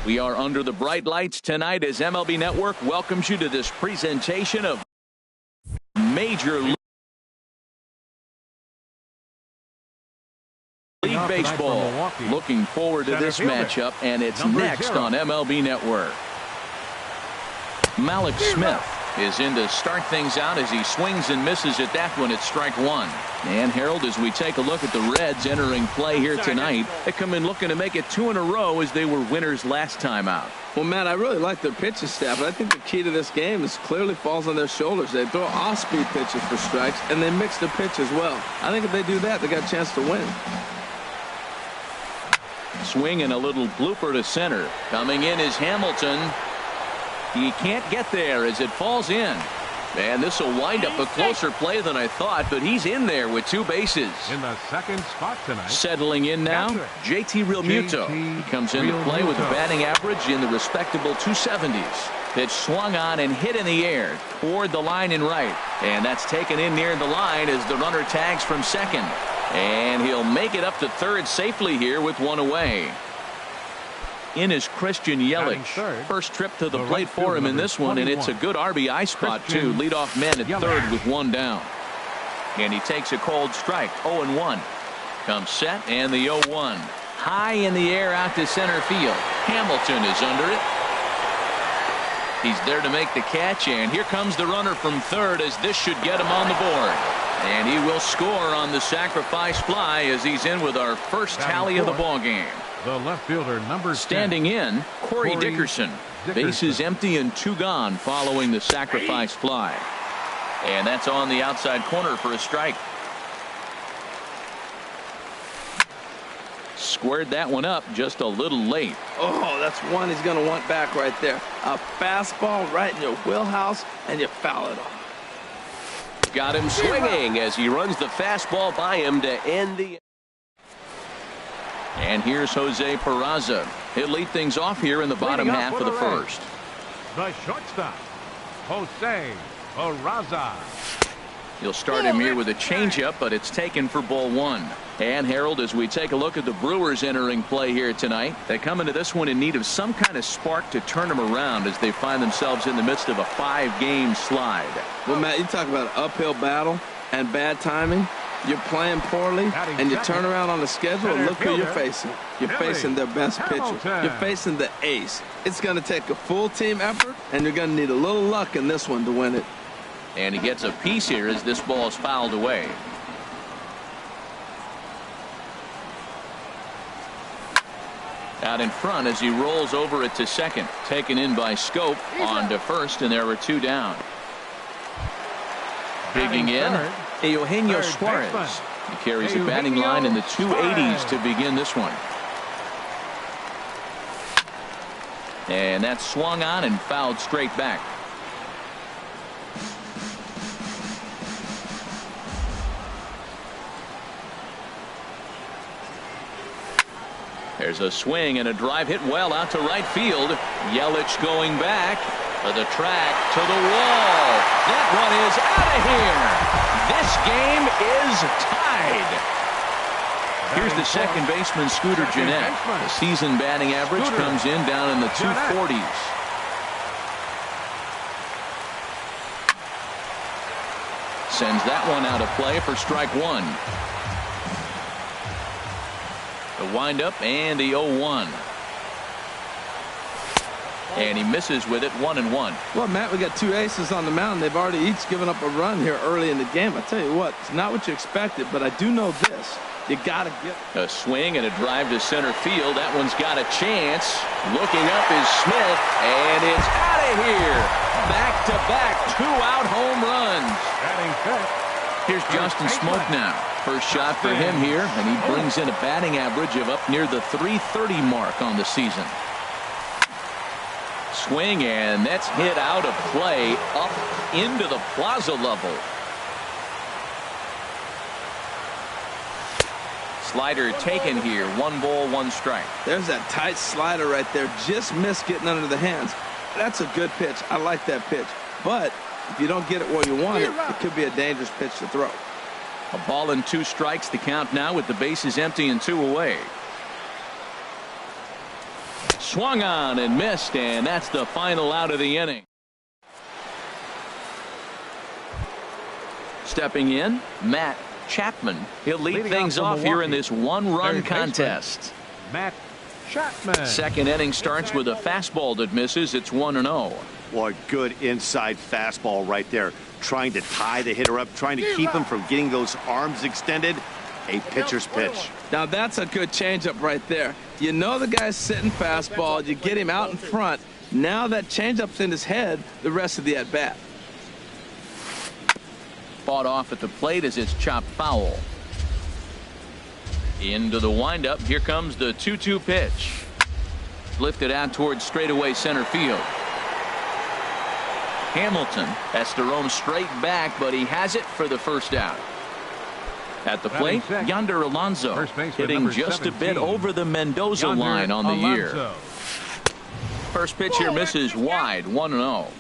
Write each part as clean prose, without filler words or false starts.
We are under the bright lights tonight as MLB Network welcomes you to this presentation of Major League Baseball. Looking forward to this matchup, and it's next on MLB Network. Malik Smith is in to start things out as he swings and misses at that one at strike one. And Harold, as we take a look at the Reds entering play here tonight, they come in looking to make it 2 in a row as they were winners last time out. Well, Matt, I really like their pitching staff, but I think the key to this game is clearly falls on their shoulders. They throw off-speed pitches for strikes, and they mix the pitch as well. I think if they do that, they got a chance to win. Swing and a little blooper to center. Coming in is Hamilton. He can't get there as it falls in. And this will wind up a closer play than I thought, but he's in there with 2 bases. In the second spot tonight. Settling in now, JT Realmuto. He comes into play with a batting average in the respectable 270s. Pitch swung on and hit in the air toward the line and right. And that's taken in near the line as the runner tags from second. And he'll make it up to third safely here with 1 away. In is Christian Yelich. First trip to the plate for him in this one, and it's a good RBI spot too. Leadoff man at third with 1 down. And he takes a cold strike. 0-1. Comes set and the 0-1. High in the air out to center field. Hamilton is under it. He's there to make the catch, and here comes the runner from third as this should get him on the board. And he will score on the sacrifice fly as he's in with our first tally of the ball game. The left fielder, number 10. Standing in, Corey Dickerson. Bases empty and 2 gone following the sacrifice fly. And that's on the outside corner for a strike. Squared that one up just a little late. Oh, that's one he's going to want back right there. A fastball right in your wheelhouse, and you foul it off. Got him swinging as he runs the fastball by him to end the. And here's Jose Peraza. He'll lead things off here in the bottom half of the first. The shortstop, Jose Peraza. He'll start him here with a changeup, but it's taken for ball 1. And Harold, as we take a look at the Brewers entering play here tonight, they come into this one in need of some kind of spark to turn them around as they find themselves in the midst of a 5-game slide. Well, Matt, you talk about an uphill battle and bad timing. You're playing poorly, and you turn around on the schedule, and look who you're facing. You're facing their best pitcher. You're facing the ace. It's going to take a full team effort, and you're going to need a little luck in this one to win it. And he gets a piece here as this ball is fouled away. Out in front as he rolls over it to second. Taken in by Scope on to first, and there were 2 down. Digging in, Eugenio Suarez. He carries a batting line in the 280s to begin this one. And that's swung on and fouled straight back. There's a swing and a drive hit well out to right field. Yelich going back for the track to the wall. That one is out of here. This game is tied. Here's the second baseman, Scooter Gennett. The season batting average comes in down in the 240s. Sends that one out of play for strike 1. The windup and the 0-1. And he misses with it, 1-1. Well, Matt, we got 2 aces on the mound. They've already each given up a run here early in the game. I tell you what, it's not what you expected, but I do know this. You got to get a swing and a drive to center field. That one's got a chance. Looking up is Smith, and it's out of here. Back-to-back 2-out home runs. Here's Justin Smoke now. First shot for him here, and he brings in a batting average of up near the 330 mark on the season. Swing, and that's hit out of play up into the plaza level. Slider taken here. 1 ball, 1 strike. There's that tight slider right there. Just missed getting under the hands. That's a good pitch. I like that pitch. But if you don't get it where you want it, it could be a dangerous pitch to throw. A ball and 2 strikes to count now with the bases empty and 2 away. Swung on and missed, and that's the final out of the inning. Stepping in, Matt Chapman. He'll lead things off here in this one-run contest. Matt Chapman. Second inning starts with a fastball that misses. It's 1-0. Boy, good inside fastball right there. Trying to tie the hitter up, trying to keep him from getting those arms extended. A pitcher's pitch. Now that's a good changeup right there. You know the guy's sitting fastball. You get him out in front. Now that changeup's in his head the rest of the at-bat. Fought off at the plate as it's chopped foul. Into the windup. Here comes the 2-2 pitch. Lifted out towards straightaway center field. Hamilton has to roam straight back, but he has it for the first out. At the plate, Yonder Alonso hitting just 17. A bit over the Mendoza line on the year. First pitch here misses wide, 1-0.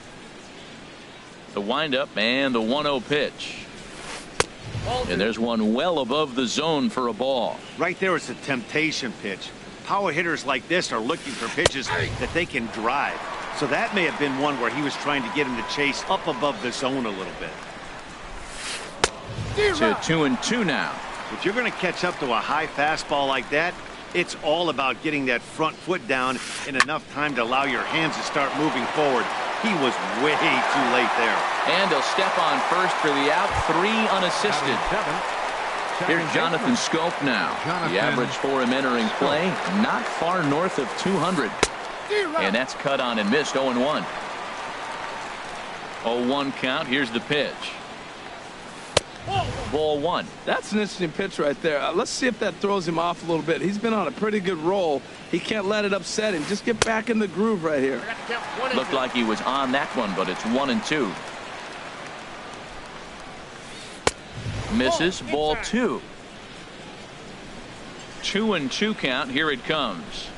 The windup and the 1-0 pitch. And there's one well above the zone for a ball. Right there is a temptation pitch. Power hitters like this are looking for pitches that they can drive. So that may have been one where he was trying to get him to chase up above the zone a little bit. To 2-2 now. If you're going to catch up to a high fastball like that, it's all about getting that front foot down in enough time to allow your hands to start moving forward. He was way too late there. And he'll step on first for the out, 3 unassisted. Here's Jonathan Scope now. The average for him entering play, not far north of 200. And that's cut on and missed, 0-1. 0-1 count. Here's the pitch. Ball 1. That's an interesting pitch right there. Let's see if that throws him off a little bit. He's been on a pretty good roll. He can't let it upset him. Just get back in the groove right here. Looked like he was on that one, but it's 1-2. Misses, ball 2. 2-2 count. Here it comes.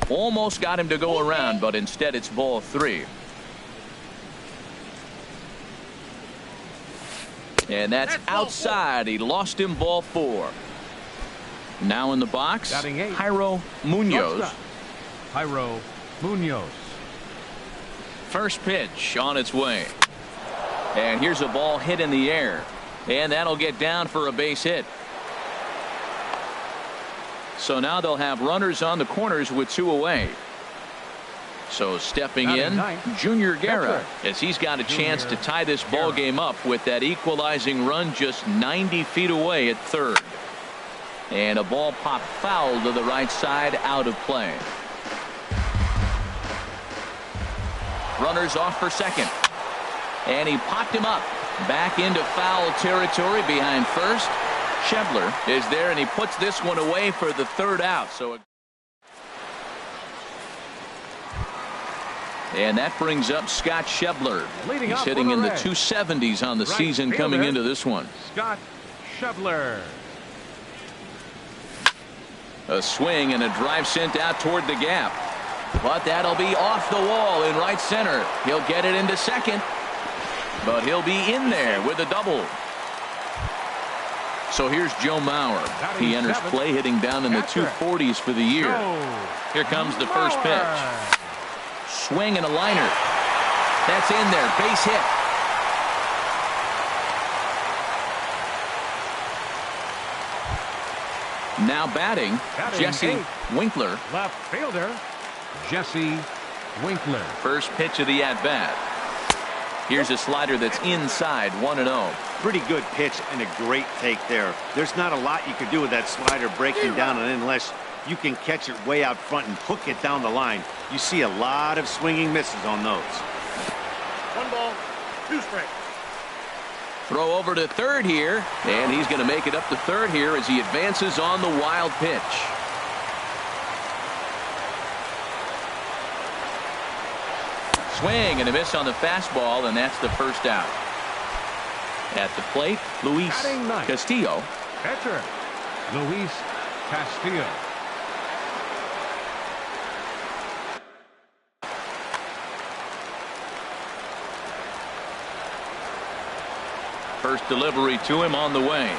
Almost got him to go around, but instead it's ball 3. And that's outside. He lost him, ball 4. Now in the box, Jairo Munoz. Jairo Munoz. First pitch on its way. And here's a ball hit in the air. And that'll get down for a base hit. So now they'll have runners on the corners with 2 away. So stepping in, Junior Guerra, as he's got a chance to tie this ball game up with that equalizing run just 90 feet away at third. And a ball popped foul to the right side, out of play. Runners off for second. And he popped him up. Back into foul territory behind first. Schebler is there, and he puts this one away for the third out. And that brings up Scott Schebler. He's hitting in the 270s on the season coming into this one. Scott Schebler. A swing and a drive sent out toward the gap. But that'll be off the wall in right center. He'll get it into second. But he'll be in there with a double. So here's Joe Mauer. He enters play hitting down in the 240s for the year. Here comes the first pitch. Swing and a liner. That's in there. Base hit. Now batting Jesse Winkler. Left fielder Jesse Winkler. First pitch of the at-bat. Here's a slider that's inside, 1-0. Pretty good pitch and a great take there. There's not a lot you can do with that slider breaking down, and unless you can catch it way out front and hook it down the line, you see a lot of swinging misses on those. 1 ball, 2 strikes. Throw over to third here, and he's going to make it up to third here as he advances on the wild pitch. Swing and a miss on the fastball, and that's the first out. At the plate, Luis Castillo. Catcher, Luis Castillo. First delivery to him on the way.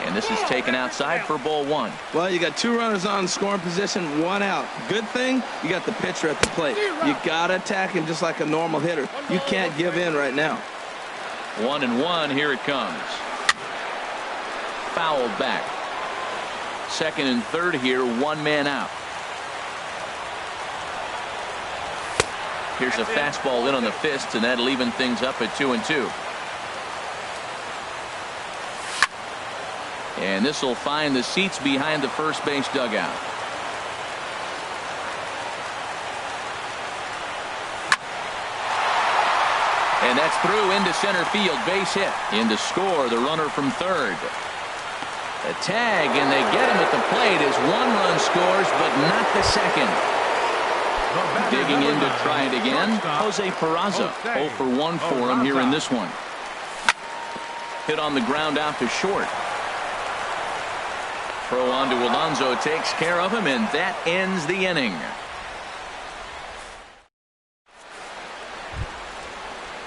And this is taken outside for ball one. Well, you got two runners on scoring position, one out. Good thing you got the pitcher at the plate. You got to attack him just like a normal hitter. You can't give in right now. 1-1, here it comes. Fouled back. Second and third here, one man out. Here's a fastball in on the fist, and that'll even things up at 2-2. And this will find the seats behind the first base dugout. And that's through into center field, base hit. In to score, the runner from third. A tag, and they get him at the plate as one run scores, but not the second. Digging in to try it again, Jose Peraza. 0 for 1 for him here in this one. Hit on the ground out to short. Throw on to Alonso takes care of him, and that ends the inning.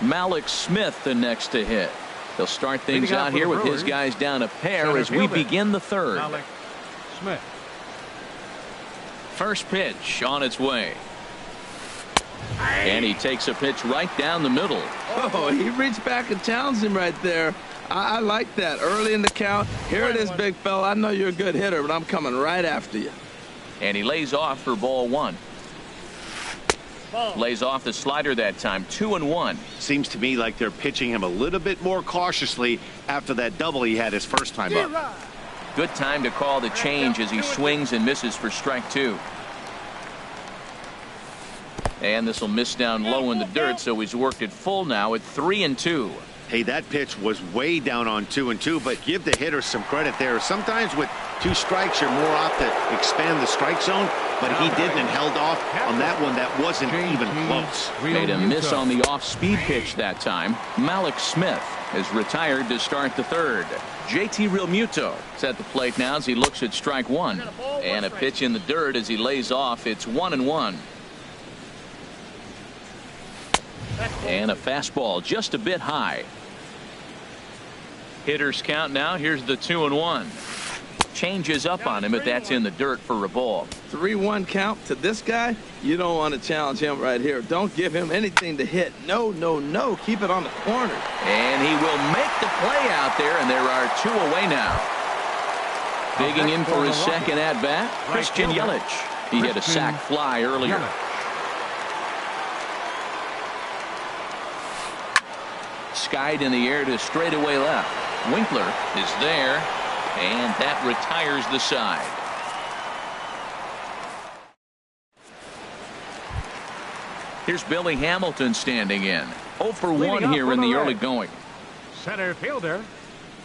Malik Smith the next to hit. They'll start things out here with his guys down a pair as we begin the third. Malik Smith. First pitch on its way. And he takes a pitch right down the middle. Oh, he reached back and challenged him right there. I like that. Early in the count. Here it is, big fella. I know you're a good hitter, but I'm coming right after you. And he lays off for ball one. Lays off the slider that time. 2-1. Seems to me like they're pitching him a little bit more cautiously after that double he had his first time up. Good time to call the change as he swings and misses for strike two. And this will miss down low in the dirt, so he's worked it full now at 3-2. Hey, that pitch was way down on 2-2, but give the hitter some credit there. Sometimes with 2 strikes, you're more apt to expand the strike zone, but he didn't and held off on that one that wasn't even close. Made a miss on the off-speed pitch that time. Malik Smith is retired to start the third. JT Realmuto is at the plate now as he looks at strike one. And a pitch in the dirt as he lays off. It's 1-1. And a fastball just a bit high. Hitters count now. Here's the 2-1. Changes up on him, but that's in the dirt for a ball. 3-1 count to this guy. You don't want to challenge him right here. Don't give him anything to hit. No, no, no. Keep it on the corner. And he will make the play out there, and there are 2 away now. Digging in for his second at-bat, Christian Yelich. He hit a sac fly earlier. Skied in the air to straightaway left. Winkler is there, and that retires the side. Here's Billy Hamilton standing in. 0 for 1 here in the early going. Center fielder,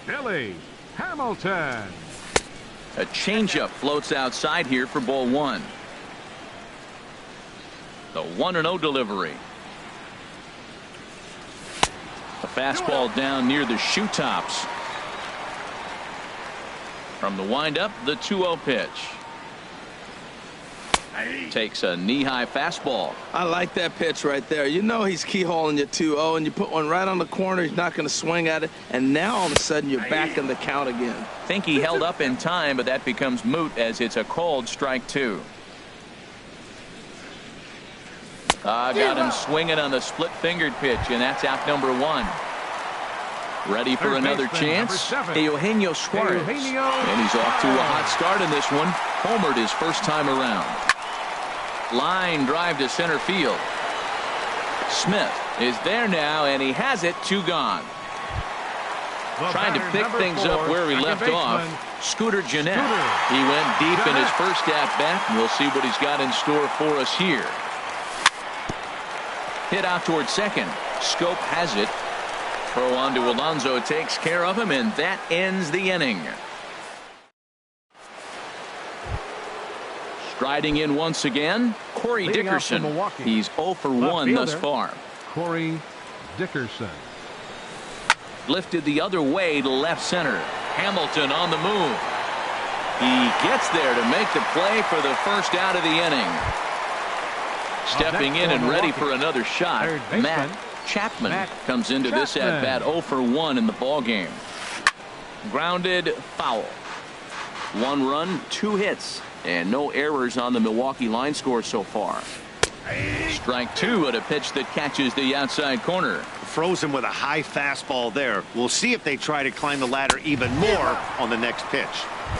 Billy Hamilton. A changeup floats outside here for ball one. The 1-0 delivery. A fastball down near the shoe tops. From the windup, the 2-0 pitch. Takes a knee-high fastball. I like that pitch right there. You know he's keyholing your 2-0, and you put one right on the corner. He's not going to swing at it, and now all of a sudden you're back in the count again. Think he held up in time, but that becomes moot as it's a called strike two. Got him swinging on the split-fingered pitch, and that's out number 1. Ready for another chance? Eugenio Suarez. And he's off to a hot start in this one. Homered his first time around. Line drive to center field. Smith is there now, and he has it. 2 gone. Trying to pick things up where he left off. Scooter Gennett. He went deep in his first at-bat, and we'll see what he's got in store for us here. Hit out towards second. Scope has it. Throw on to Alonso takes care of him, and that ends the inning. Striding in once again, Corey Dickerson. He's 0 for 1 thus far. Corey Dickerson. Lifted the other way to left center. Hamilton on the move. He gets there to make the play for the first out of the inning. Stepping in and ready for another shot, Matt Chapman comes into this at-bat 0 for 1 in the ballgame. Grounded foul. 1 run, 2 hits, and no errors on the Milwaukee line score so far. Strike 2 at a pitch that catches the outside corner. Frozen with a high fastball there. We'll see if they try to climb the ladder even more on the next pitch.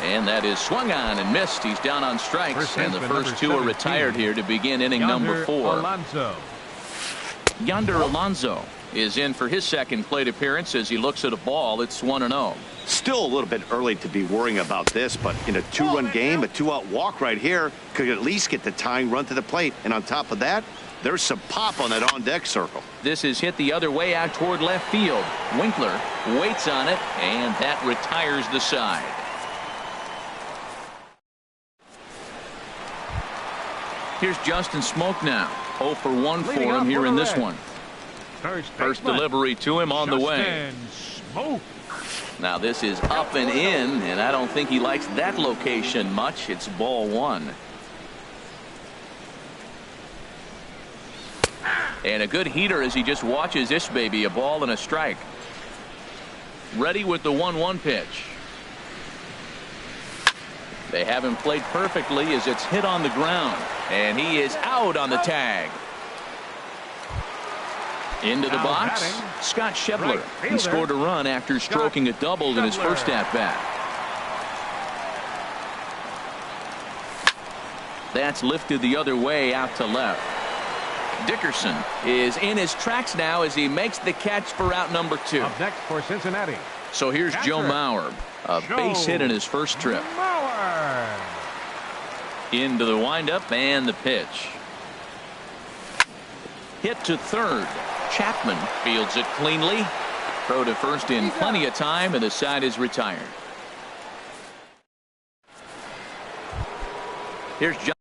And that is swung on and missed. He's down on strikes, and the first 2 are retired here to begin inning number 4. Yonder Alonso is in for his second plate appearance as he looks at a ball. It's 1-0. Still a little bit early to be worrying about this, but in a 2-run game, a 2-out walk right here could at least get the tying run to the plate. And on top of that, there's some pop on that on-deck circle. This is hit the other way out toward left field. Winkler waits on it, and that retires the side. Here's Justin Smoke now. 0 for 1 for him here in this one. First delivery to him on the way. Now this is up and in, and I don't think he likes that location much. It's ball 1. And a good heater as he just watches this baby, a ball and a strike. Ready with the 1-1 pitch. They have him played perfectly as it's hit on the ground, and he is out on the tag. Into the box, Scott Schebler. He scored a run after stroking a double in his first at-bat. That's lifted the other way out to left. Dickerson is in his tracks now as he makes the catch for out number 2. Up next for Cincinnati. So here's Joe Mauer, a base hit in his first trip. Into the windup and the pitch. Hit to third. Chapman fields it cleanly. Throw to first in plenty of time, and the side is retired. Here's John.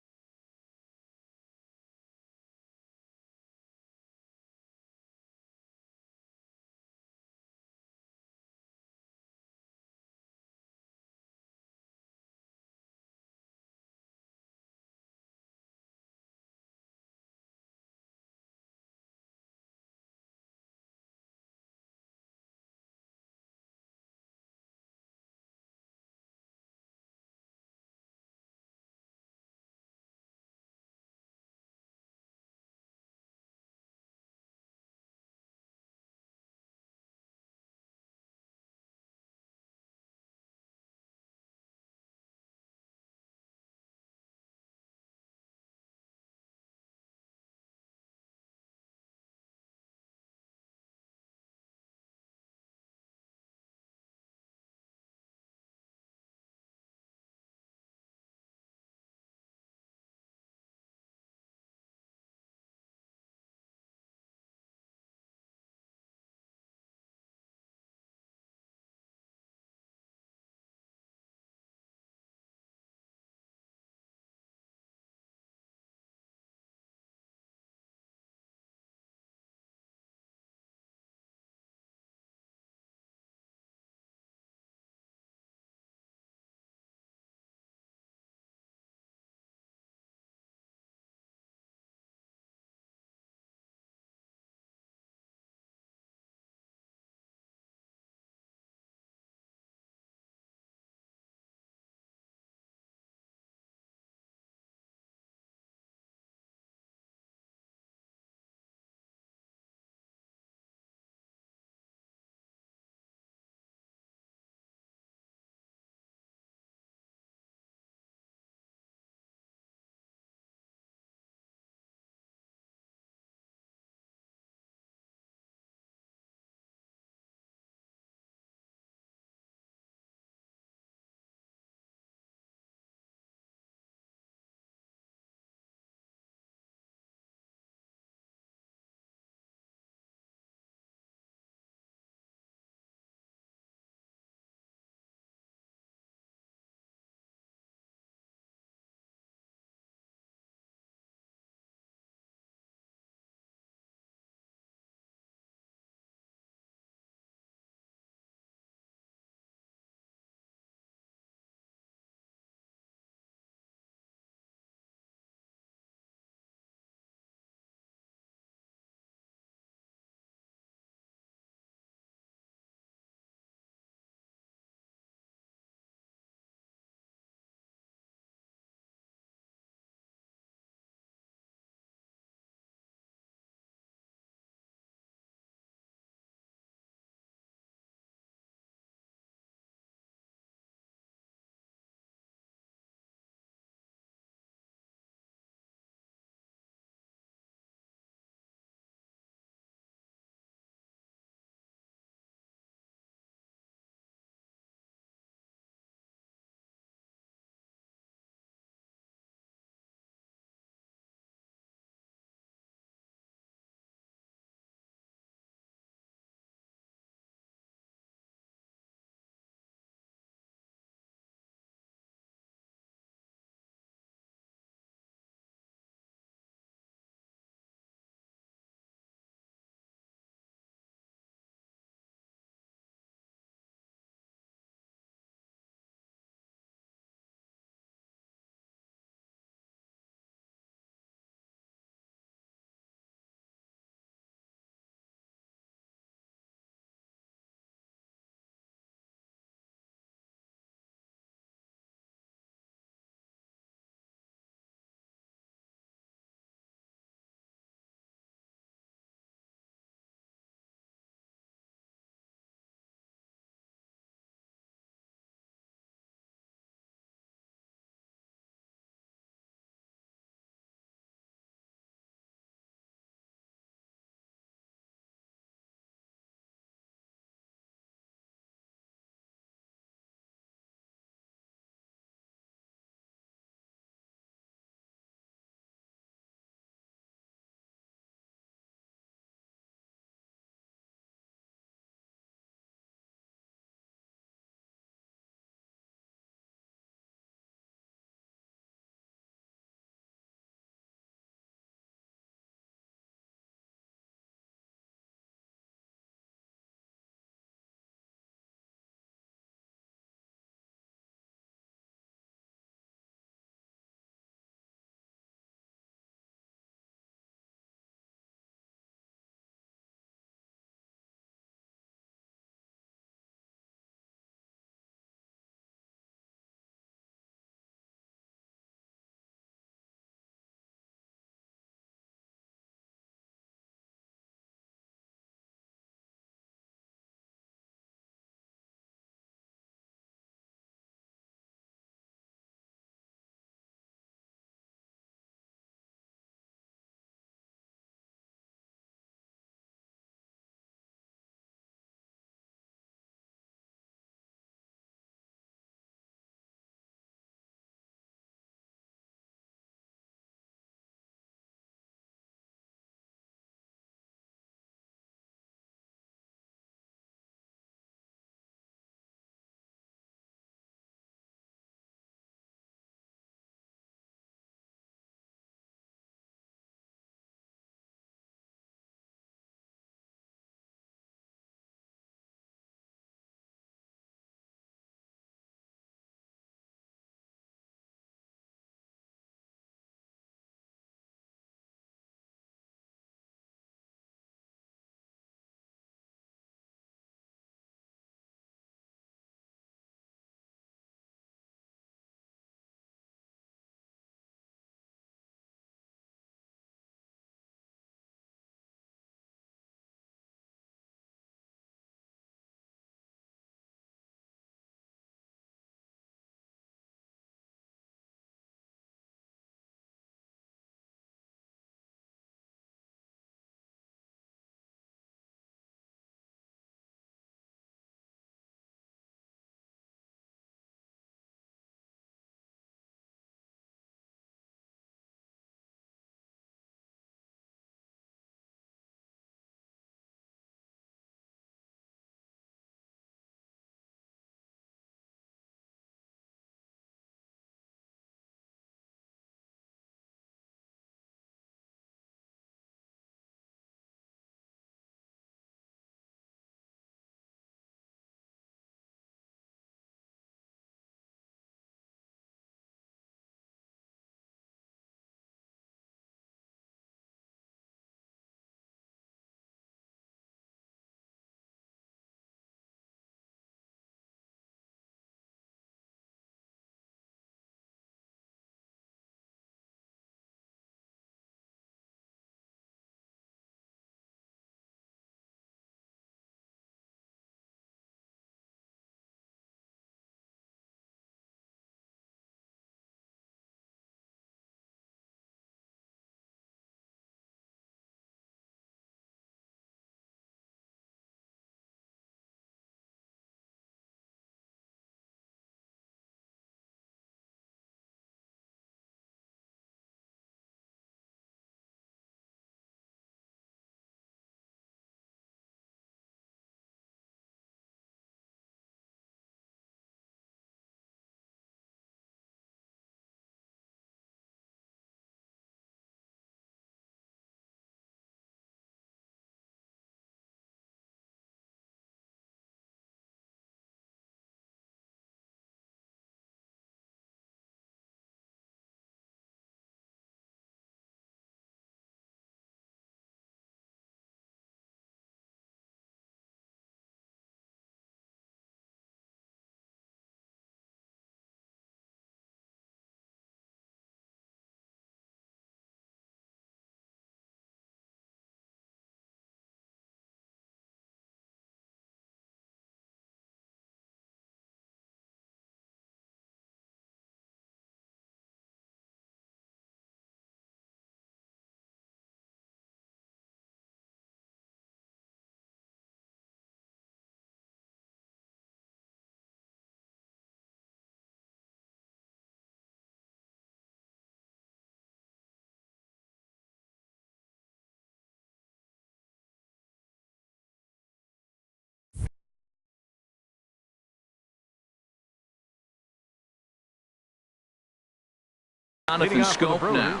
Jonathan Scope now.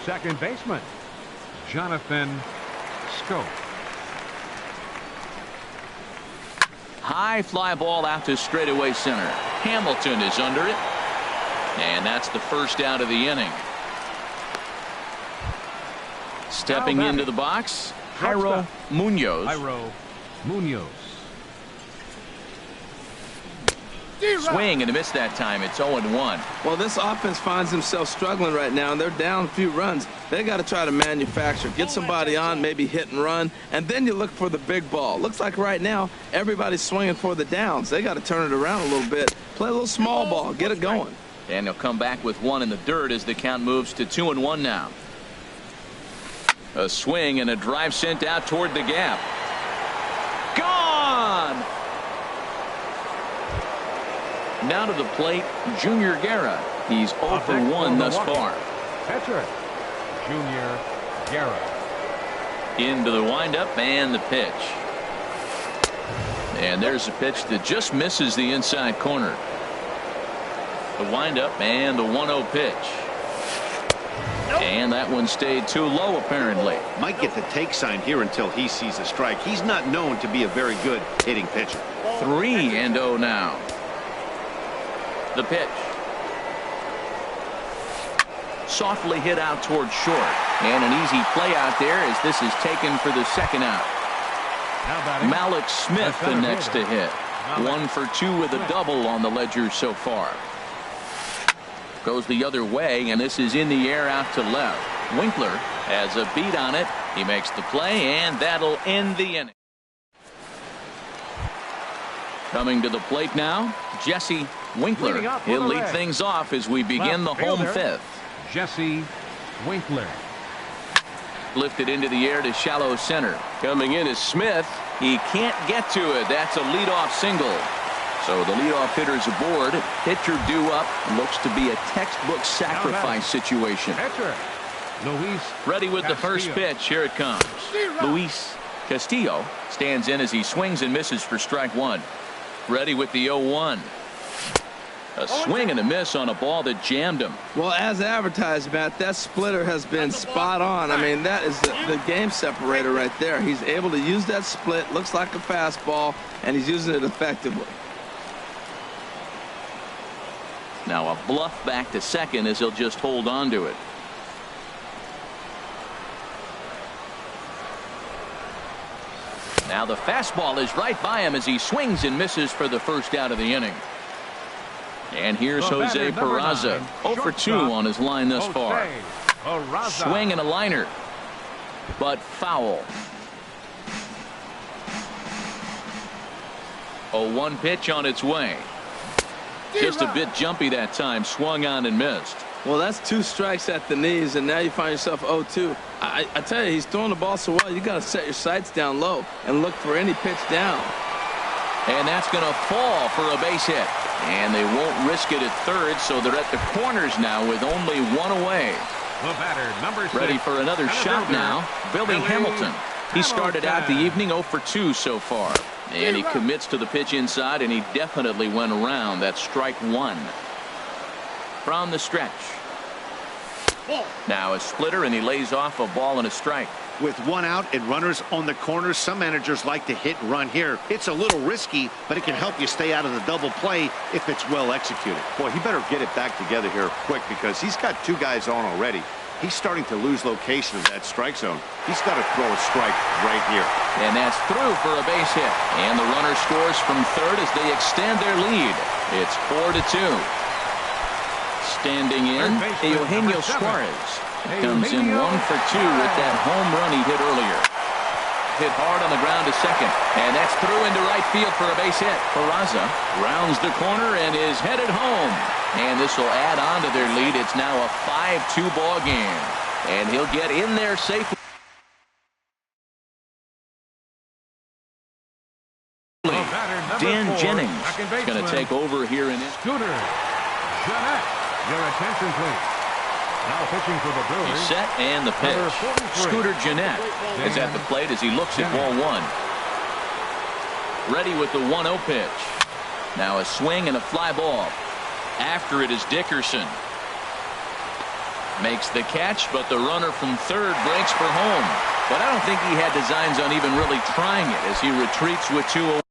Second baseman, Jonathan Scope. High fly ball out to straightaway center. Hamilton is under it. And that's the first out of the inning. Stepping into the box, Jairo Munoz. Jairo Munoz. Swing and a miss that time. It's 0-1. Well, this offense finds themselves struggling right now, and they're down a few runs. They got to try to manufacture, get somebody on, maybe hit and run, and then you look for the big ball. Looks like right now everybody's swinging for the downs. They got to turn it around a little bit, play a little small ball, get it going. And he'll come back with one in the dirt as the count moves to 2-1 now. A swing and a drive sent out toward the gap. Gone! Now to the plate, Junior Guerra. He's 0 for 1 thus far. Catcher, Junior Guerra. Into the windup and the pitch. And there's a pitch that just misses the inside corner. The windup and the 1-0 pitch. And that one stayed too low apparently. Might get the take sign here until he sees a strike. He's not known to be a very good hitting pitcher. 3-0 now. The pitch. Softly hit out toward short. And an easy play out there as this is taken for the second out. Malik Smith the next to hit. 1 for 2 with a double on the ledger so far. Goes the other way, and this is in the air out to left. Winkler has a beat on it. He makes the play, and that'll end the inning. Coming to the plate now, Jesse Winkler. He'll lead things off as we begin the home fifth. Jesse Winkler. Lifted into the air to shallow center. Coming in is Smith. He can't get to it. That's a leadoff single. So the leadoff hitter's aboard. Pitcher due up. Looks to be a textbook sacrifice situation. Pitcher, Luis ready with the first pitch. Here it comes. Luis Castillo stands in as he swings and misses for strike one. Ready with the 0-1. A swing and a miss on a ball that jammed him. Well, as advertised, Matt, that splitter has been spot on. I mean, that is the game separator right there. He's able to use that split. Looks like a fastball, and he's using it effectively. Now a bluff back to second as he'll just hold on to it. Now the fastball is right by him as he swings and misses for the first out of the inning. And here's Jose Peraza, 0 for 2 on his line thus far. Swing and a liner, but foul. 0-1 pitch on its way. Just a bit jumpy that time, swung on and missed. Well, that's 2 strikes at the knees, and now you find yourself 0-2. I tell you, he's throwing the ball so well, you got to set your sights down low and look for any pitch down. And that's going to fall for a base hit. And they won't risk it at third, so they're at the corners now with only 1 away. The batter, number 6. Ready for another shot now, Billy Hamilton. He started out the evening 0 for 2 so far. And he commits to the pitch inside, and he definitely went around. That's strike 1. From the stretch. Now a splitter, and he lays off a ball and a strike. With 1 out and runners on the corners, some managers like to hit and run here. It's a little risky, but it can help you stay out of the double play if it's well executed. Boy, he better get it back together here quick because he's got 2 guys on already. He's starting to lose location of that strike zone. He's got to throw a strike right here. And that's through for a base hit. And the runner scores from third as they extend their lead. It's 4-2. Standing in, Eugenio Suarez. Comes in 1 for 2 with that home run he hit earlier. Hit hard on the ground to second. And that's through into right field for a base hit. Peraza rounds the corner and is headed home. And this will add on to their lead. It's now a 5-2 ball game. And he'll get in there safely. Dan Jennings is going to take over here in it. Scooter Jeanette, your attention please. Now pitching for the Brewers. He's set and the pitch. Scooter Jeanette is at the plate as he looks at ball 1. Ready with the 1-0 pitch. Now a swing and a fly ball. After it is Dickerson. Makes the catch, but the runner from third breaks for home. But I don't think he had designs on even really trying it as he retreats with 2 away.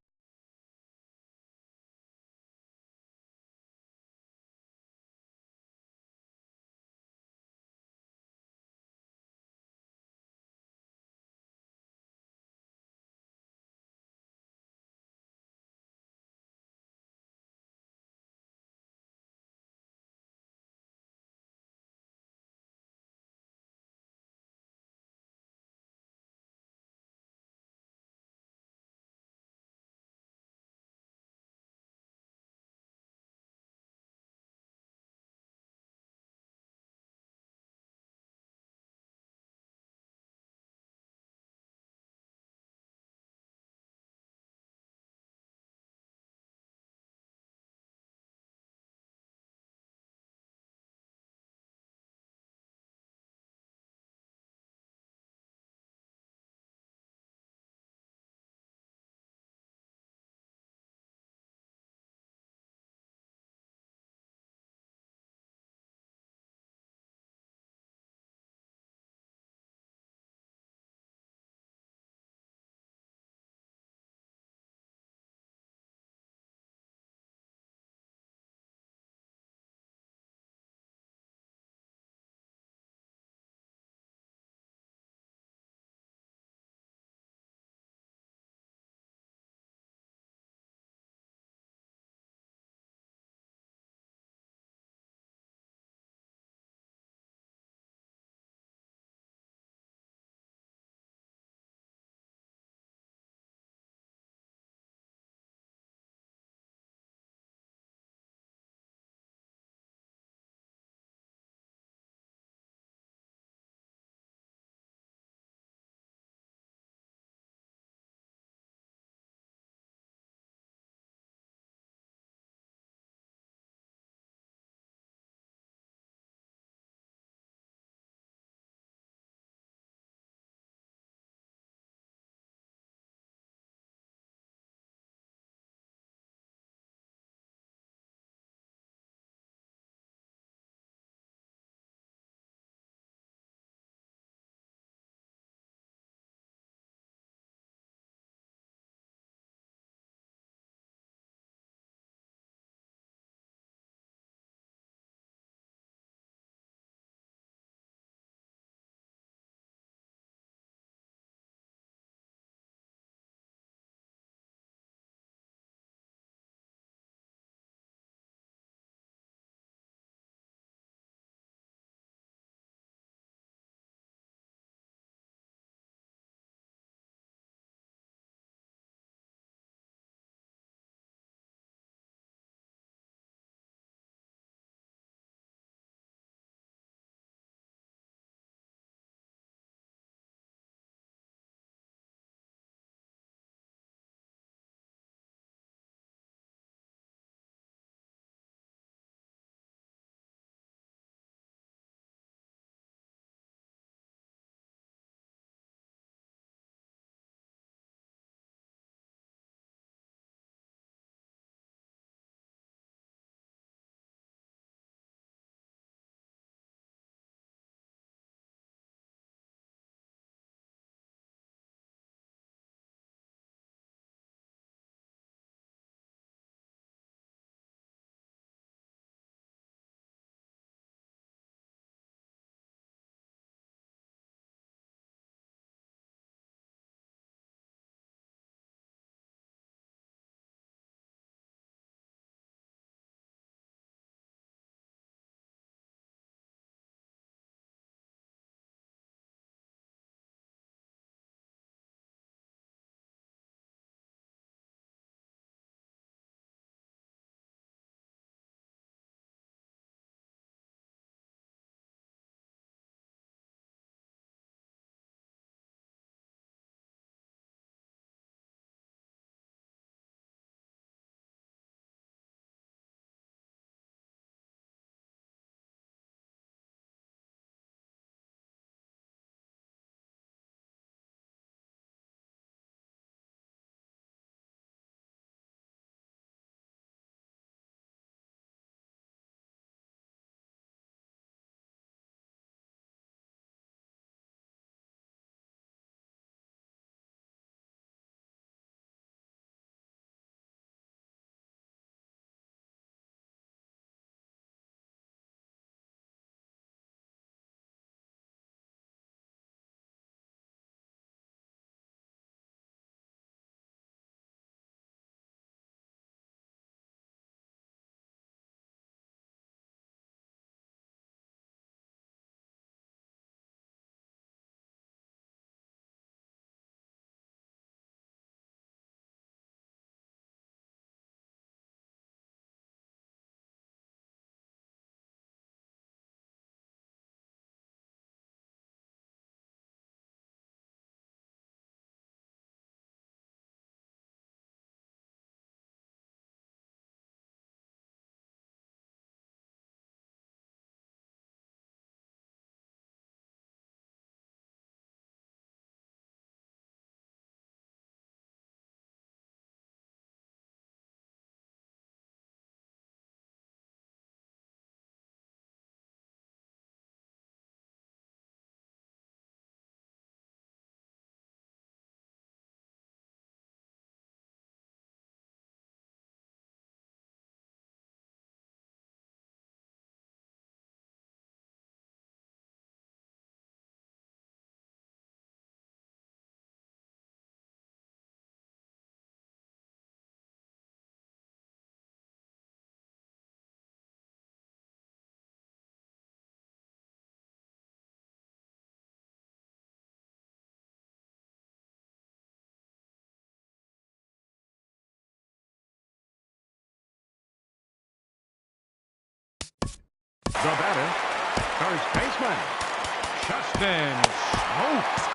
Then smoked.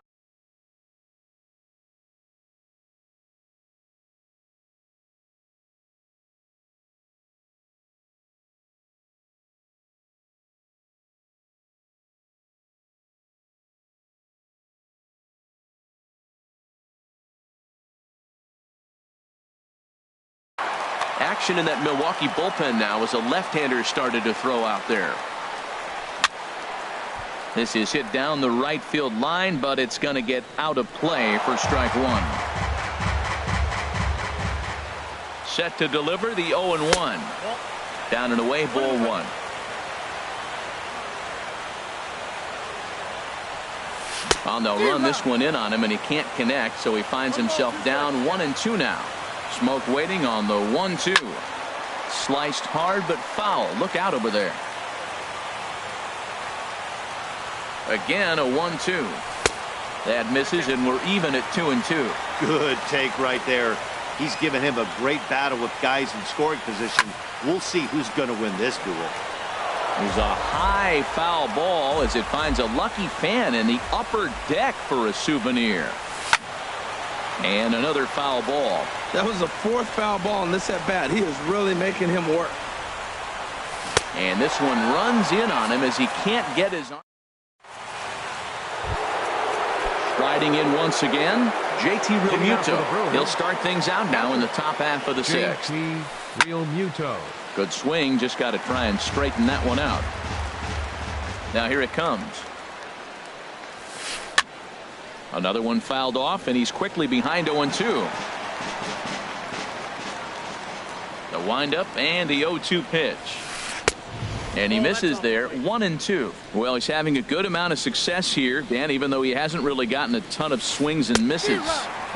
Action in that Milwaukee bullpen now as a left-hander started to throw out there. This is hit down the right field line, but it's going to get out of play for strike one. Set to deliver the 0-1. Down and away, ball one. Oh, they'll run this one in on him, and he can't connect, so he finds himself down 1-2 now. Smoke waiting on the 1-2. Sliced hard but foul. Look out over there. Again a 1-2. That misses, and we're even at 2-2. Good take right there. He's given him a great battle with guys in scoring position. We'll see who's going to win this duel. There's a high foul ball as it finds a lucky fan in the upper deck for a souvenir. And another foul ball. That was the fourth foul ball in this at bat. He is really making him work. And this one runs in on him as he can't get his arm. Riding in once again, JT Realmuto. He'll start things out now in the top half of the sixth. JT Realmuto. Good swing, just got to try and straighten that one out. Now here it comes. Another one fouled off, and he's quickly behind 0-2. The windup and the 0-2 pitch. And he misses there, 1-2. Well, he's having a good amount of success here, Dan, even though he hasn't really gotten a ton of swings and misses.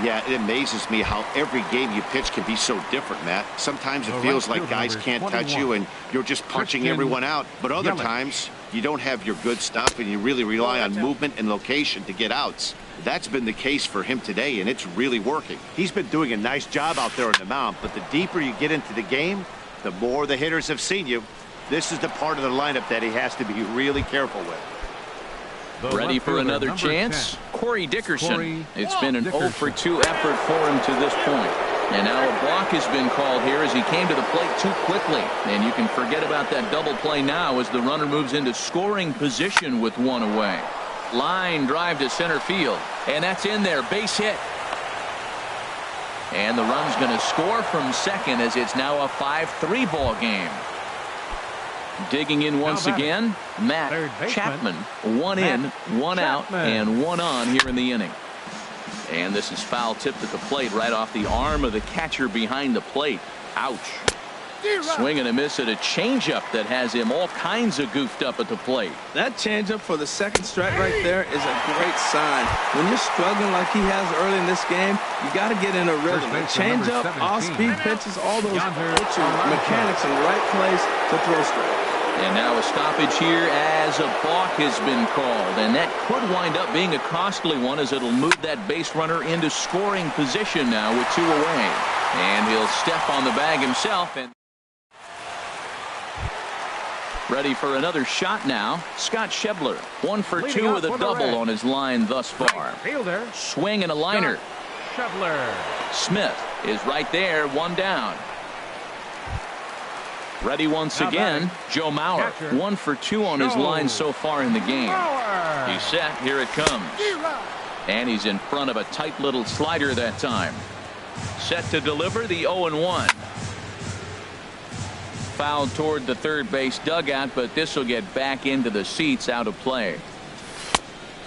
Yeah, it amazes me how every game you pitch can be so different, Matt. Sometimes it feels like guys can't touch you and you're just punching everyone out. But other times, you don't have your good stuff and you really rely on movement and location to get outs. That's been the case for him today, and it's really working. He's been doing a nice job out there on the mound, but the deeper you get into the game, the more the hitters have seen you. This is the part of the lineup that he has to be really careful with. Ready for another chance? Corey Dickerson. It's been an 0-for-2 effort for him to this point. And now a block has been called here as he came to the plate too quickly. And you can forget about that double play now as the runner moves into scoring position with one away. Line drive to center field. And that's in there. Base hit. And the run's going to score from second as it's now a 5-3 ball game. Digging in once again, Matt Chapman. One in, one out, and one on here in the inning. And this is foul tipped at the plate right off the arm of the catcher behind the plate. Ouch. Swing and a miss at a changeup that has him all kinds of goofed up at the plate. That changeup for the second strike right there is a great sign. When you're struggling like he has early in this game, you got to get in a rhythm. The changeup, off-speed pitches, all those put your mechanics in the right place to throw straight. And now a stoppage here as a balk has been called. And that could wind up being a costly one as it'll move that base runner into scoring position now with two away. And he'll step on the bag himself. And ready for another shot now. Scott Schebler, 1-for-2 with a double on his line thus far. Swing and a liner. Smith is right there, one down. Ready once again, Joe Mauer, 1-for-2 on his line so far in the game. He's set, here it comes. And he's in front of a tight little slider that time. Set to deliver the 0-1. Fouled toward the third base dugout, but this will get back into the seats out of play.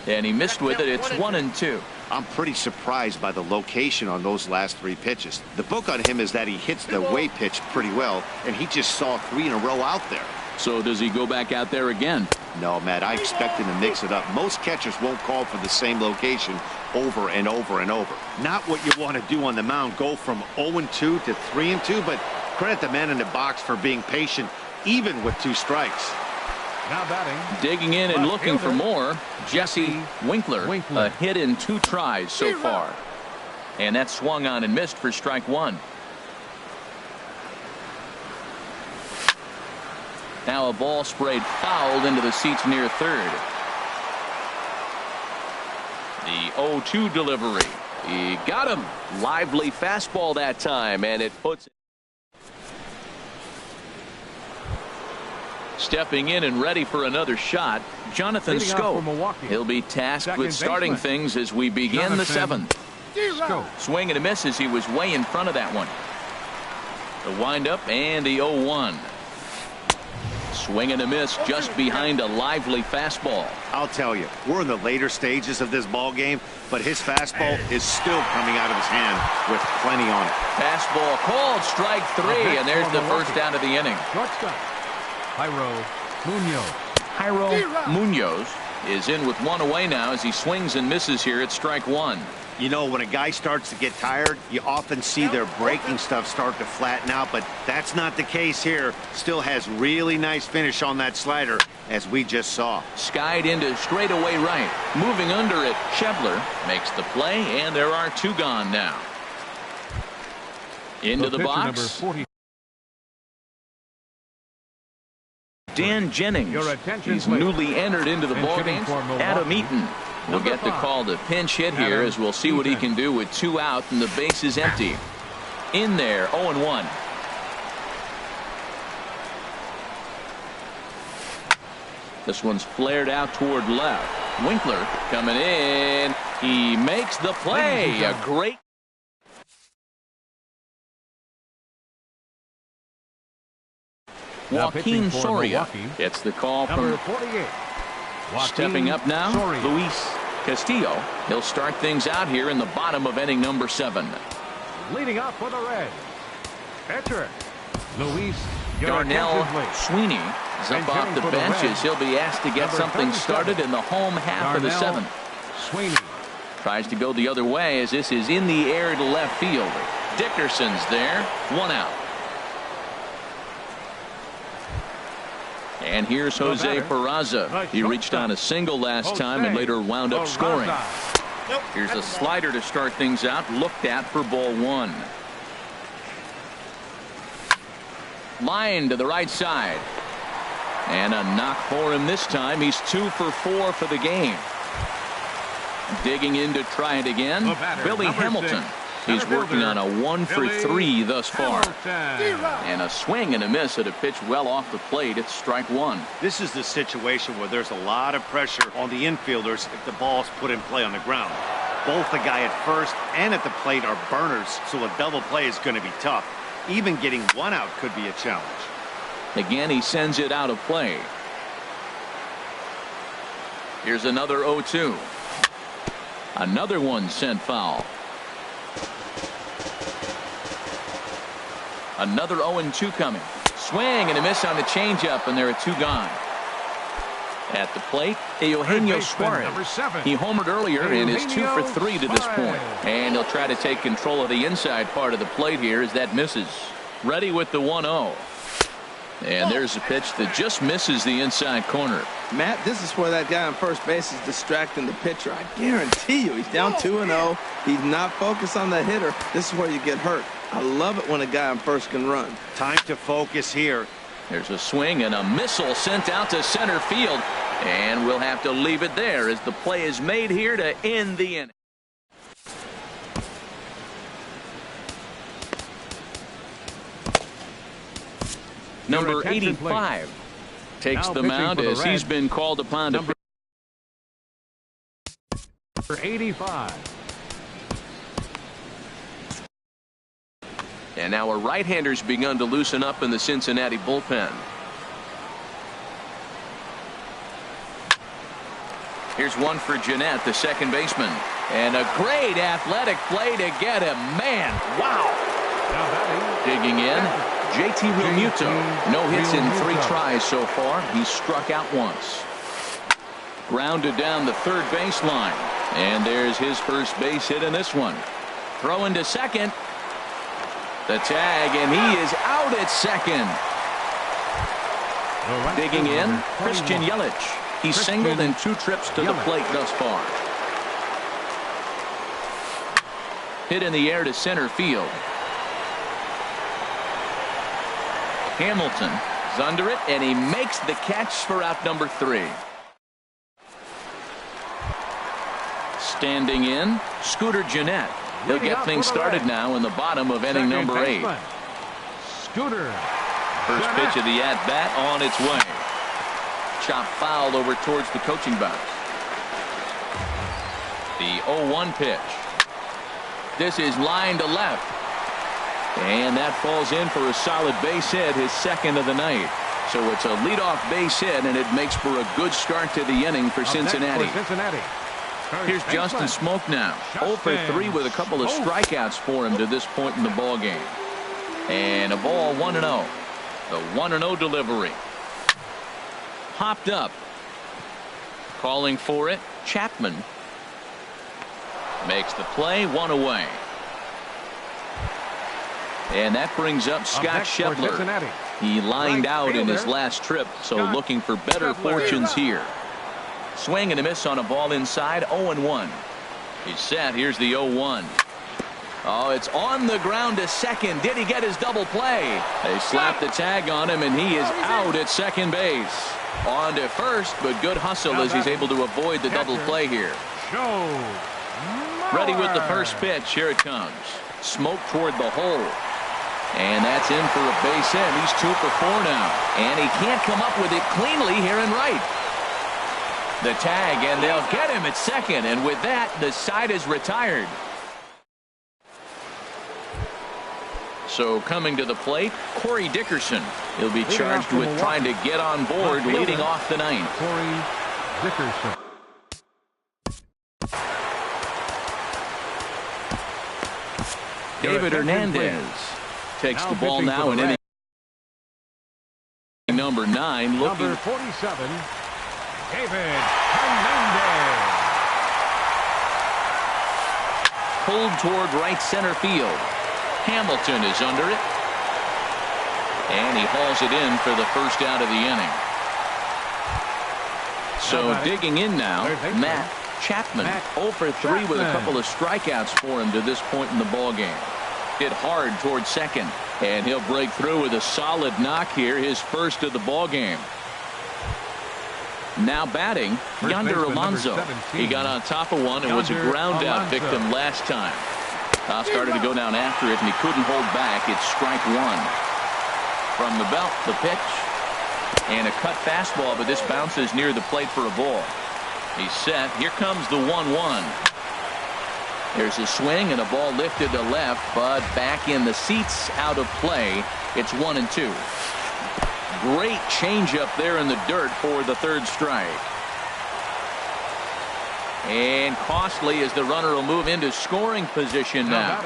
And he missed with it. It's 1-2. I'm pretty surprised by the location on those last three pitches. The book on him is that he hits the way pitch pretty well, and he just saw 3 in a row out there. So does he go back out there again? No, Matt, I expect him to mix it up. Most catchers won't call for the same location over and over and over. Not what you want to do on the mound, go from 0-2 to 3-2, but credit the man in the box for being patient, even with 2 strikes. Now batting. Digging in and looking for more, Jesse Winkler. A hit in 2 tries so far. And that swung on and missed for strike 1. Now a ball sprayed fouled into the seats near third. The 0-2 delivery. He got him. Lively fastball that time, and it puts. Stepping in and ready for another shot, Jonathan Scope. He'll be tasked with starting things as we begin the seventh. Swing and a miss as he was way in front of that one. The windup and the 0-1. Swing and a miss just behind a lively fastball. I'll tell you, we're in the later stages of this ball game, but his fastball is still coming out of his hand with plenty on it. Fastball called, strike three, and there's the first out of the inning. Jairo Munoz is in with one away now as he swings and misses here at strike one. You know, when a guy starts to get tired, you often see their breaking stuff start to flatten out, but that's not the case here. Still has really nice finish on that slider, as we just saw. Skied into straightaway right. Moving under it, Schebler makes the play, and there are two gone now. Into the box. Dan Jennings. He's newly entered into the ballgame. Adam Eaton will get the call to pinch hit here as we'll see what he can do with two out and the base is empty. In there, 0-1. This one's flared out toward left. Winkler coming in. He makes the play. A great. Joaquin Soria gets the call from 48. Stepping up now, Soria. Luis Castillo. He'll start things out here in the bottom of inning number 7. Leading up for the Reds, pitcher Luis Darnell Sweeney is up off the bench as he'll be asked to get something started in the home half of the 7th. Sweeney Tries to go the other way as this is in the air to left field. Dickerson's there, 1 out. And here's Jose Peraza. He reached on a single last time and later wound up scoring. Here's a slider to start things out, looked at for ball 1. Line to the right side. And a knock for him this time. He's 2 for 4 for the game. Digging in to try it again, Billy Hamilton. He's working on a 1 for 3 thus far. And a swing and a miss at a pitch well off the plate. It's strike 1. This is the situation where there's a lot of pressure on the infielders if the ball's put in play on the ground. Both the guy at first and at the plate are burners, so a double play is going to be tough. Even getting 1 out could be a challenge. Again, he sends it out of play. Here's another 0-2. Another one sent foul. Another 0-2 coming. Swing and a miss on the changeup, and there are 2 gone. At the plate, Eugenio Suarez. He homered earlier and is 2 for 3 to this point. And he'll try to take control of the inside part of the plate here as that misses. Ready with the 1-0. And there's a pitch that just misses the inside corner. Matt, this is where that guy on first base is distracting the pitcher. I guarantee you he's down 2-0. He's not focused on the hitter. This is where you get hurt. I love it when a guy on first can run. Time to focus here. There's a swing and a missile sent out to center field. And we'll have to leave it there as the play is made here to end the inning. Number 85 takes the mound as he's been called upon to. Number 85. And now a right-hander's begun to loosen up in the Cincinnati bullpen. Here's one for Jeanette, the second baseman. And a great athletic play to get him. Man, wow. Digging in, JT Realmuto. No hits in 3 tries so far. He's struck out once. Grounded down the third baseline. And there's his first base hit in this one. Throwing to second. The tag, and he is out at second. Digging in, Christian Yelich. He's singled in 2 trips to the plate thus far. Hit in the air to center field. Hamilton is under it, and he makes the catch for out number 3. Standing in, Scooter Jeanette. He'll get things started now in the bottom of inning number 8. Scooter. First pitch of the at-bat on its way. Chop fouled over towards the coaching box. The 0-1 pitch. This is line to left. And that falls in for a solid base hit, his second of the night. So it's a leadoff base hit, and it makes for a good start to the inning for Cincinnati. Here's Justin Smoke now. 0 for 3 with a couple of strikeouts for him to this point in the ball game. And a ball 1-0. The 1-0 delivery. Hopped up. Calling for it, Chapman. Makes the play, 1 away. And that brings up Scott Schebler. He lined out in his last trip, so looking for better fortunes here. Swing and a miss on a ball inside, 0-1. He's set. Here's the 0-1. Oh, it's on the ground to second. Did he get his double play? They slapped the tag on him, and he is out at second base. On to first, but good hustle as he's able to avoid the double play here. Ready with the first pitch. Here it comes. Smoke toward the hole. And that's in for a base hit. He's 2 for 4 now. And he can't come up with it cleanly here in right. The tag, and they'll get him at second. And with that, the side is retired. So coming to the plate, Corey Dickerson. He'll be charged with trying to get on board leading off the ninth. Corey Dickerson. David Hernandez takes the ball now in inning number 9. Looking number 47, David Hernandez. Pulled toward right center field. Hamilton is under it. And he hauls it in for the first out of the inning. So digging in now, Matt Chapman. 0 for 3 with a couple of strikeouts for him to this point in the ball game. Hit hard towards second, and he'll break through with a solid knock here, his first of the ball game. Now batting, Yonder Alonso. He got on top of one and was a ground out victim last time. Started to go down after it, and he couldn't hold back. It's strike 1. From the belt, the pitch, and a cut fastball, but this bounces near the plate for a ball. He's set. Here comes the 1-1. There's a swing and a ball lifted to left, but back in the seats, out of play. It's 1-2. Great changeup there in the dirt for the third strike. And costly as the runner will move into scoring position now.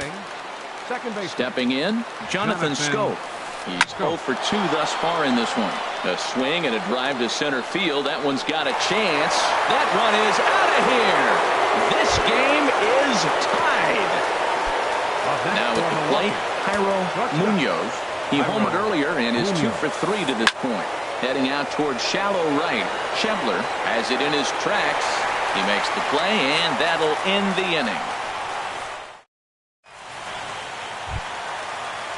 Stepping in, Jonathan Scope. He's 0 for 2 thus far in this one. A swing and a drive to center field. That one's got a chance. That one is out of here. This game is tied. Now at the plate, Jairo Munoz. He homered earlier and is 2 for 3 to this point. Heading out towards shallow right. Schebler has it in his tracks. He makes the play, and that'll end the inning.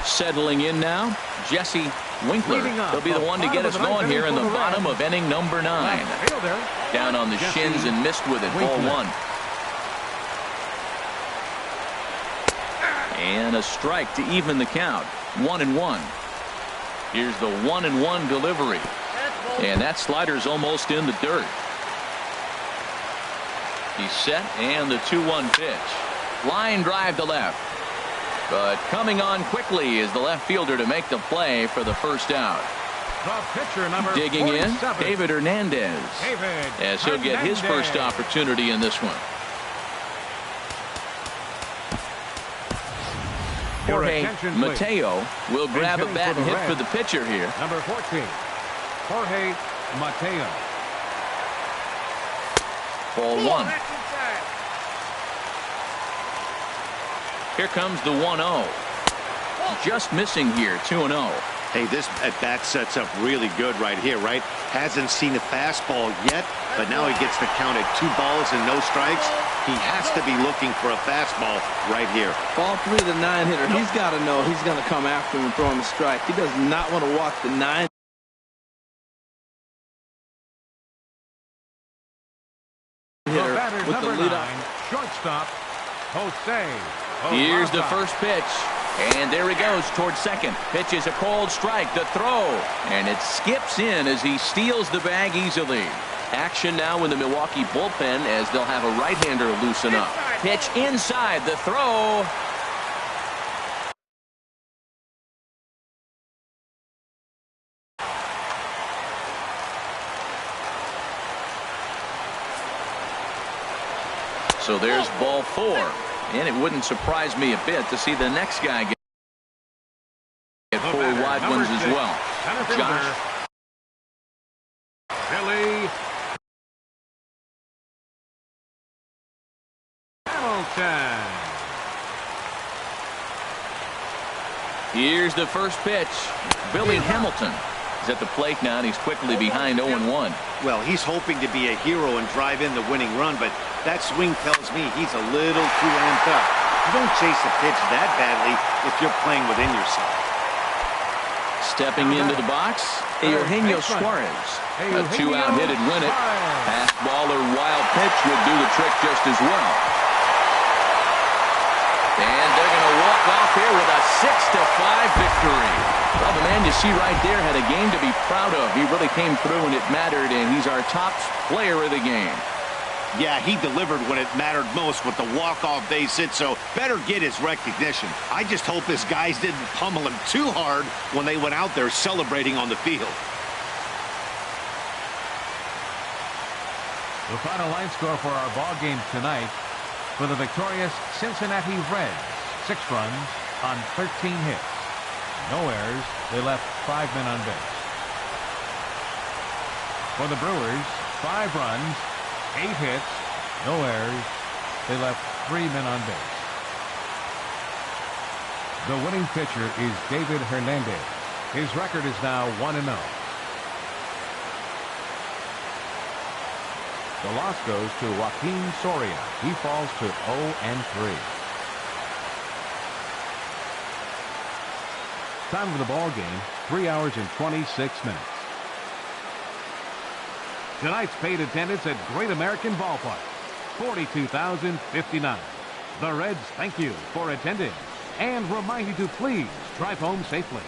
Settling in now, Jesse Winkler. He'll be the one to get us going here in the bottom of inning number 9. Down on the shins and missed with it, ball 1. And a strike to even the count, 1-1. Here's the 1-1 delivery. And that slider's almost in the dirt. He's set, and the 2-1 pitch. Line drive to left. But coming on quickly is the left fielder to make the play for the first out. The pitcher, number digging 47. in, David Hernandez. As he'll get his first opportunity in this one. Jorge Mateo will grab a bat and hit for the pitcher here. Number 14, Jorge Mateo. Ball 1. Here comes the 1-0. Just missing here, 2-0. Hey, this at bat sets up really good right here, right? Hasn't seen a fastball yet, but now he gets the count at 2 balls and no strikes. He has to be looking for a fastball right here. Ball 3 of the 9 hitter. He's got to know he's going to come after him and throw him a strike. He does not want to walk the 9. Hitter with the leadoff. shortstop, Jose. Here's the first pitch. And there he goes towards second. Pitch is a cold strike. The throw. And it skips in as he steals the bag easily. Action now in the Milwaukee bullpen as they'll have a right-hander loosen up. Pitch inside. The throw. So there's ball 4. And it wouldn't surprise me a bit to see the next guy get 4 wide ones as well. Josh. Billy Hamilton. Here's the first pitch. Billy Hamilton is at the plate now, and he's quickly behind 0-1. Well, he's hoping to be a hero and drive in the winning run, but that swing tells me he's a little too amped up. You don't chase a pitch that badly if you're playing within yourself. Stepping into the box, Eugenio Suarez. A 2-out hit would win it. Fastball or wild pitch would do the trick just as well. And they're going to walk off here with a 6-5 victory. Well, the man you see right there had a game to be proud of. He really came through when it mattered, and he's our top player of the game. Yeah, he delivered when it mattered most with the walk-off base hit, so better get his recognition. I just hope his guys didn't pummel him too hard when they went out there celebrating on the field. The final line score for our ball game tonight for the victorious Cincinnati Reds. 6 runs on 13 hits. No errors. They left 5 men on base. For the Brewers, 5 runs, 8 hits, no errors. They left 3 men on base. The winning pitcher is David Hernandez. His record is now 1-0. The loss goes to Joaquin Soria. He falls to 0-3. Time of the ball game, 3 hours and 26 minutes. Tonight's paid attendance at Great American Ballpark, 42,059. The Reds thank you for attending and remind you to please drive home safely.